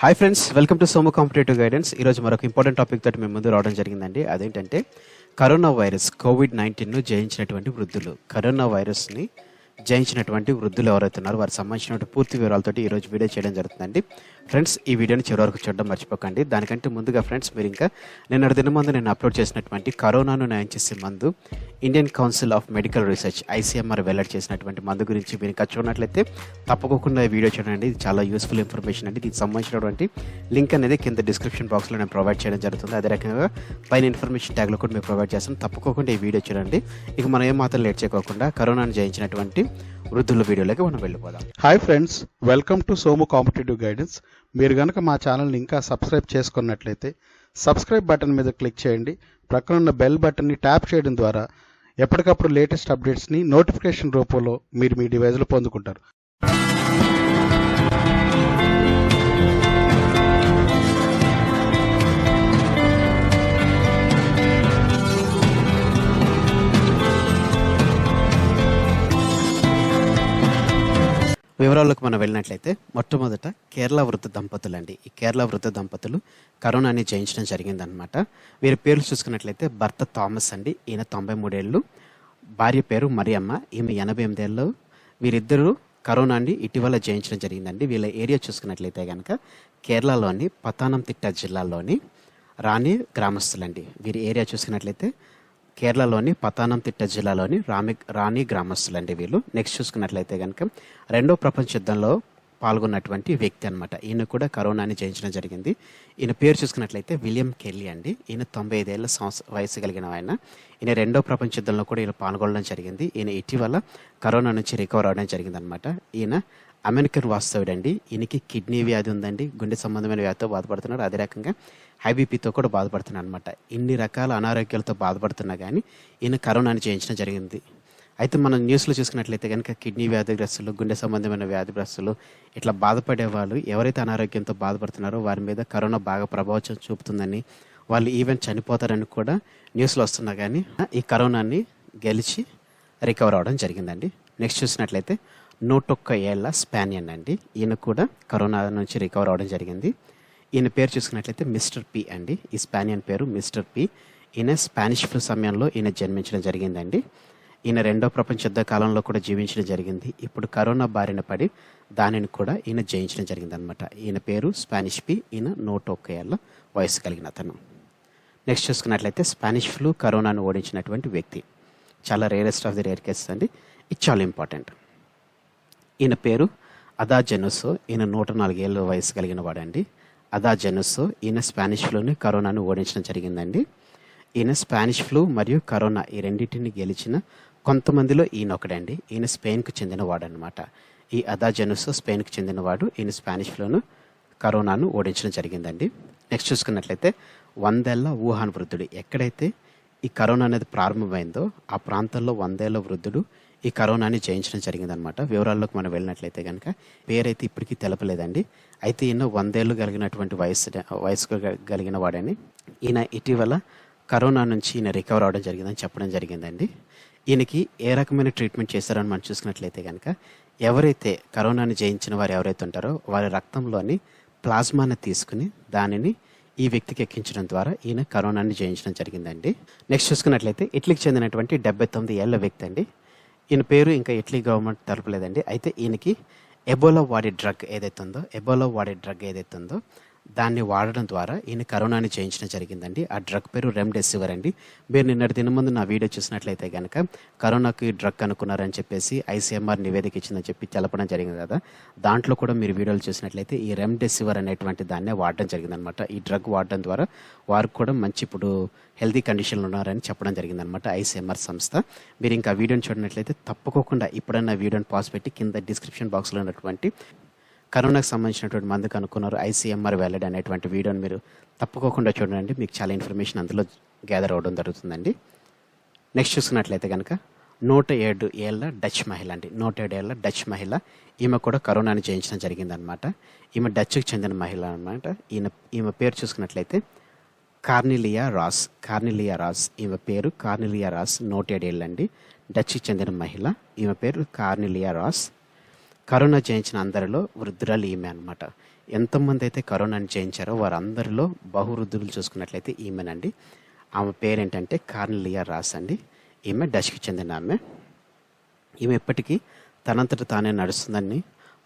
Hi friends, welcome to Somu competitive guidance. ఈరోజు మరొక important topic తోటి మేము ముందు రావడం జరిగిందండి. అదేంటంటే కరోనా వైరస్ కోవిడ్-19ను జయించినటువంటి వృద్ధులు. కరోనా వైరస్ని జయించినటువంటి వృద్ధులు ఎవరైతే ఉన్నారో వారికి సంబంధించినటువంటి పూర్తి వివరాలతోటి ఈరోజు వీడియో చేయడం జరుగుతుందండి. ఫ్రెండ్స్, ఈ వీడియోని చివరి వరకు చూడడం మర్చిపోకండి. దానికంటే ముందుగా ఫ్రెండ్స్, మీరు ఇంకా నిన్నటి దిన ముందు నేను అప్లోడ్ చేసినటువంటి కరోనాను నయం చేసే మందు Indian council of medical research ICMR వెల్లడి చేసినటువంటి మందు గురించి మీరు ఇంకా చూడనట్లయితే తప్పకుండా ఈ వీడియో చూడండి. ఇది చాలా యూస్ఫుల్ ఇన్ఫర్మేషన్ అండి. దీనికి సంబంధించినటువంటి లింక్ అనేది కింద డిస్క్రిప్షన్ బాక్స్లో నేను ప్రొవైడ్ చేయడం జరుగుతుంది. అదే రకంగా పైన ఇన్ఫర్మేషన్ ట్యాగ్లో కూడా మీరు ప్రొవైడ్ చేస్తాను. తప్పకుండా ఈ వీడియో చూడండి. ఇక మనం ఏమాత్రం లేట్ చేయకుండా కరోనాను జయించినటువంటి వృద్ధుల వీడియోలోకి మనం వెళ్ళిపోదాం. Hi friends, welcome to Somu competitive guidance. మీరు కనుక మా ఛానల్ని ఇంకా సబ్స్క్రైబ్ చేసుకున్నట్లయితే సబ్స్క్రైబ్ బటన్ మీద క్లిక్ చేయండి. ప్రక్కన ఉన్న బెల్ బటన్ని ట్యాప్ చేయడం ద్వారా ఎప్పటికప్పుడు లేటెస్ట్ అప్డేట్స్ని నోటిఫికేషన్ రూపంలో మీరు మీ డివైజ్లో పొందుకుంటారు. వివరాల్లోకి మనం వెళ్ళినట్లయితే మొట్టమొదట కేరళ వృద్ధ దంపతులు అండి. ఈ కేరళ వృద్ధ దంపతులు కరోనాని జయించడం జరిగిందనమాట. వీరి పేర్లు చూసుకున్నట్లయితే భర్త థామస్ అండి, ఈయన 93 ఏళ్ళు, భార్య పేరు మరియమ్మ, ఈమె 88 ఏళ్ళు. వీరిద్దరూ కరోనాని ఇటీవల జయించడం జరిగిందండి. వీళ్ళ ఏరియా చూసుకున్నట్లయితే కనుక కేరళలోని పతానంతిట్ట జిల్లాలోని రాణి గ్రామస్తులండి. వీరి ఏరియా చూసుకున్నట్లయితే కేరళలోని పతానంతిట్ట జిల్లాలోని రాణి గ్రామస్తులండి వీళ్ళు. నెక్స్ట్ చూసుకున్నట్లయితే కనుక రెండో ప్రపంచ యుద్ధంలో పాల్గొన్నటువంటి వ్యక్తి అనమాట. ఈయన కూడా కరోనాని జయించడం జరిగింది. ఈయన పేరు చూసుకున్నట్లయితే విలియం కెల్లీ అండి. ఈయన 95 ఏళ్ళ వయసు కలిగిన ఆయన. ఈయన రెండో ప్రపంచ యుద్ధంలో కూడా ఈయన పాల్గొనడం జరిగింది. ఈయన ఇటీవల కరోనా నుంచి రికవర్ అవడం జరిగింది అనమాట. ఈయన అమెరికన్ వాస్తవుడండి. ఈయనకి కిడ్నీ వ్యాధి ఉందండి, గుండె సంబంధమైన వ్యాధితో బాధపడుతున్నాడు. అదే రకంగా హై బీపీతో కూడా బాధపడుతున్నాడు అనమాట. ఇన్ని రకాల అనారోగ్యాలతో బాధపడుతున్నా కానీ ఈయన కరోనాని జయించడం జరిగింది. అయితే మనం న్యూస్లో చూసుకున్నట్లయితే కనుక కిడ్నీ వ్యాధిగ్రస్తులు, గుండె సంబంధమైన వ్యాధిగ్రస్తులు, ఇట్లా బాధపడే వాళ్ళు ఎవరైతే అనారోగ్యంతో బాధపడుతున్నారో వారి మీద కరోనా బాగా ప్రభావం చూపుతుందని, వాళ్ళు ఈవెన్ చనిపోతారని కూడా న్యూస్లో వస్తున్నా కానీ ఈ కరోనాని గెలిచి రికవర్ అవడం జరిగిందండి. నెక్స్ట్ చూసినట్లయితే 101 ఏళ్ల స్పానియన్ అండి. ఈయన కూడా కరోనా నుంచి రికవర్ అవడం జరిగింది. ఈయన పేరు చూసుకున్నట్లయితే మిస్టర్ పి అండి. ఈ స్పానియన్ పేరు మిస్టర్ పి. ఈయన స్పానిష్ ఫ్లూ సమయంలో ఈయన జన్మించడం జరిగిందండి. ఈయన రెండో ప్రపంచ యుద్ధ కాలంలో కూడా జీవించడం జరిగింది. ఇప్పుడు కరోనా బారిన పడి దానిని కూడా ఈయన జయించడం జరిగింది అనమాట. ఈయన పేరు స్పానిష్ పి. ఈయన 101 ఏళ్ల వయసు కలిగిన అతను. నెక్స్ట్ చూసుకున్నట్లయితే స్పానిష్ ఫ్లూ కరోనాను ఓడించినటువంటి వ్యక్తి. చాలా rarest of the rare cases అండి. ఇది చాలా ఇంపార్టెంట్. ఈయన పేరు అదా జెనుసో. ఈయన 104 ఏళ్ళ వయసు కలిగిన వాడండి. అదా జెనుసో. ఈయన స్పానిష్ ఫ్లూని కరోనాను ఓడించడం జరిగిందండి. ఈయన స్పానిష్ ఫ్లూ మరియు కరోనా ఈ రెండింటిని గెలిచిన కొంతమందిలో ఈయన ఒకడండి. ఈయన స్పెయిన్కు చెందినవాడు అనమాట. ఈ అదా జెనుసో స్పెయిన్కు చెందినవాడు. ఈయన స్పానిష్ ఫ్లూను కరోనాను ఓడించడం జరిగిందండి. నెక్స్ట్ చూసుకున్నట్లయితే 100 ఏళ్ల వుహాన్ వృద్ధుడు. ఎక్కడైతే ఈ కరోనా అనేది ప్రారంభమైందో ఆ ప్రాంతంలో 100 ఏళ్ల వృద్ధుడు ఈ కరోనాని జయించడం జరిగిందనమాట. వివరాల్లోకి మనం వెళ్ళినట్లయితే కనుక పేరైతే ఇప్పటికీ తెలపలేదండి. అయితే ఈయన 100 ఏళ్ళు కలిగినటువంటి వయసు కలిగిన వాడని. ఈయన ఇటీవల కరోనా నుంచి ఈయన రికవర్ అవడం జరిగిందని చెప్పడం జరిగిందండి. ఈయనకి ఏ రకమైన ట్రీట్మెంట్ చేశారని మనం చూసుకున్నట్లయితే కనుక ఎవరైతే కరోనాని జయించిన వారు ఎవరైతే ఉంటారో వారి రక్తంలోని ప్లాస్మాని తీసుకుని దానిని ఈ వ్యక్తికి ఎక్కించడం ద్వారా ఈయన కరోనాని జయించడం జరిగిందండి. నెక్స్ట్ చూసుకున్నట్లయితే ఇటలీకి చెందినటువంటి 79 ఏళ్ల వ్యక్తి అండి. ఈయన పేరు ఇంకా ఇటలీ గవర్నమెంట్ తెలపలేదండి. అయితే ఈయనకి ఎబోలా వాడే డ్రగ్ ఏదైతే ఉందో దాన్ని వాడడం ద్వారా ఈయన కరోనాని జయించడం జరిగిందండి. ఆ డ్రగ్ పేరు రెమ్డెసివిర్ అండి. మీరు నిన్నటి దిన ముందు నా వీడియో చూసినట్లయితే కనుక కరోనాకి డ్రగ్ అనుకున్నారని చెప్పేసి ICMR నివేదిక ఇచ్చిందని చెప్పి తెలపడం జరిగింది కదా. దాంట్లో కూడా మీరు వీడియోలు చూసినట్లయితే ఈ రెమ్డెసివిర్ అనేటువంటి దాన్నే వాడడం జరిగిందనమాట. ఈ డ్రగ్ వాడడం ద్వారా వారు కూడా మంచి ఇప్పుడు హెల్తీ కండిషన్లో ఉన్నారని చెప్పడం జరిగిందనమాట ICMR సంస్థ. మీరు ఇంకా వీడియోని చూడనట్లయితే తప్పకుండా ఇప్పుడన్నా వీడియోని పాస్ పెట్టి కింద డిస్క్రిప్షన్ బాక్స్లో ఉన్నటువంటి కరోనాకు సంబంధించినటువంటి మందు కనుక్కున్నారు ICMR వ్యాలిడ్ అనేటువంటి వీడియోని మీరు తప్పకుండా చూడండి. మీకు చాలా ఇన్ఫర్మేషన్ అందులో గ్యాదర్ అవ్వడం జరుగుతుందండి. నెక్స్ట్ చూసుకున్నట్లయితే కనుక 107 ఏళ్ల డచ్ మహిళ అండి. 107 ఏళ్ల డచ్ మహిళ. ఈమె కూడా కరోనాని జయించడం జరిగిందనమాట. ఈమె డచ్కి చెందిన మహిళ అనమాట. ఈమె పేరు చూసుకున్నట్లయితే కార్నిలియా రాస్. ఈమె పేరు కార్నిలియా రాస్. 107 ఏళ్ళండి. డచ్కి చెందిన మహిళ. ఈమె పేరు కార్నిలియా రాస్. కరోనా జయించిన అందరిలో వృద్ధురాలు ఈమె అనమాట. ఎంతమంది అయితే కరోనాని జయించారో వారందరిలో బహువృద్ధులు చూసుకున్నట్లయితే ఈమెనండి. ఆమె పేరేంటంటే కార్నెలియా రాస్ అండి. ఈమె డచ్కి చెందిన ఆమె. ఈమె ఎప్పటికీ తనంతట తానే నడుస్తుందని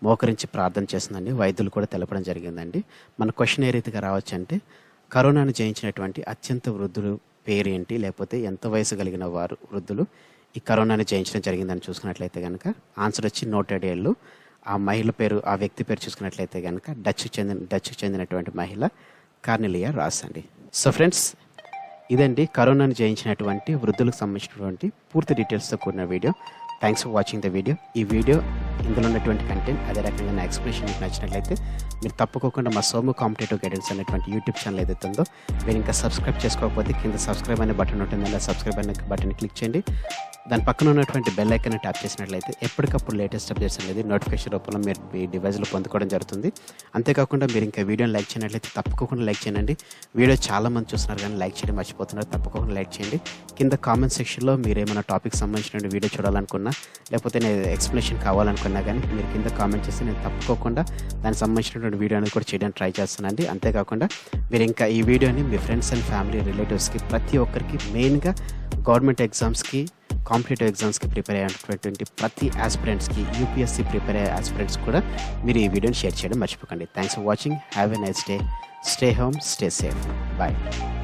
మోకరించి ప్రార్థన చేస్తుందని వైద్యులు కూడా తెలపడం జరిగిందండి. మన క్వశ్చన్ ఏ రీతిగా రావచ్చు అంటే, కరోనాను జయించినటువంటి అత్యంత వృద్ధులు పేరు ఏంటి, లేకపోతే ఎంత వయసు కలిగిన వారు వృద్ధులు ఈ కరోనాని జయించడం జరిగిందని చూసుకున్నట్లయితే కనుక ఆన్సర్ వచ్చి 107 ఏళ్ళు. ఆ మహిళ పేరు, ఆ వ్యక్తి పేరు చూసుకున్నట్లయితే కనుక డచ్కి చెందినటువంటి మహిళ కార్నెలియా రాస్ అండి. సో ఫ్రెండ్స్, ఇదండి కరోనాను జయించినటువంటి వృద్ధులకు సంబంధించినటువంటి పూర్తి డీటెయిల్స్తో కూడిన video. Thanks for watching the video. ఈ వీడియో ఇందులో ఉన్నటువంటి కంటెంట్ అదే రకంగా నా ఎక్స్ప్లెనేషన్ మీకు నచ్చినట్లయితే మీరు తప్పకుండా మా సోము కాంపిటేటివ్ గైడెన్స్ అనేటువంటి యూట్యూబ్ ఛానల్ ఏదైతే ఉందో మీరు ఇంకా సబ్స్క్రైబ్ చేసుకోకపోతే కింద సబ్స్క్రైబ్ అనే బటన్ ఉంటుంది. అలా సబ్స్క్రైబ్ అనే బటన్ క్లిక్ చేయండి. దాని పక్కన ఉన్నటువంటి బెల్ ఐకాన్ ట్యాప్ చేసినట్లయితే ఎప్పటికప్పుడు లేటెస్ట్ అప్డేట్స్ అనేది నోటిఫికేషన్ రూపంలో మీరు మీ డివైస్లో పొందుకోవడం జరుగుతుంది. అంతేకాకుండా మీరు ఇంకా వీడియోని లైక్ చేయనట్లయితే తప్పకుండా లైక్ చేయండి. వీడియో చాలామంది చూస్తున్నారు కానీ లైక్ చేయడం మర్చిపోతున్నారు. తప్పకుండా లైక్ చేయండి. కింద కామెంట్ సెక్షన్లో మీరు ఏమైనా టాపిక్ సంబంధించిన వీడియో చూడాలనుకున్నా, లేకపోతే నేను ఎక్స్ప్లెనేషన్ కావాలనుకున్నా కానీ మీరు కింద కామెంట్ చేస్తే నేను తప్పకుండా దానికి సంబంధించినటువంటి వీడియో అనేది కూడా చేయడానికి ట్రై చేస్తానండి. అంతేకాకుండా మీరు ఇంకా ఈ వీడియోని మీ ఫ్రెండ్స్ అండ్ ఫ్యామిలీ రిలేటివ్స్కి ప్రతి ఒక్కరికి, మెయిన్గా గవర్నమెంట్ ఎగ్జామ్స్కి, కాంపిటేటివ్ ఎగ్జామ్స్కి ప్రిపేర్ అయ్యేటటువంటి ప్రతి ఆస్పిరెంట్స్కి, యూపీఎస్సీ ప్రిపేర్ అయ్యే ఆస్పిరెంట్స్ కూడా మీరు ఈ వీడియోని షేర్ చేయడం మర్చిపోకండి. Thanks for watching. Have a nice day. Stay home, stay safe. Bye.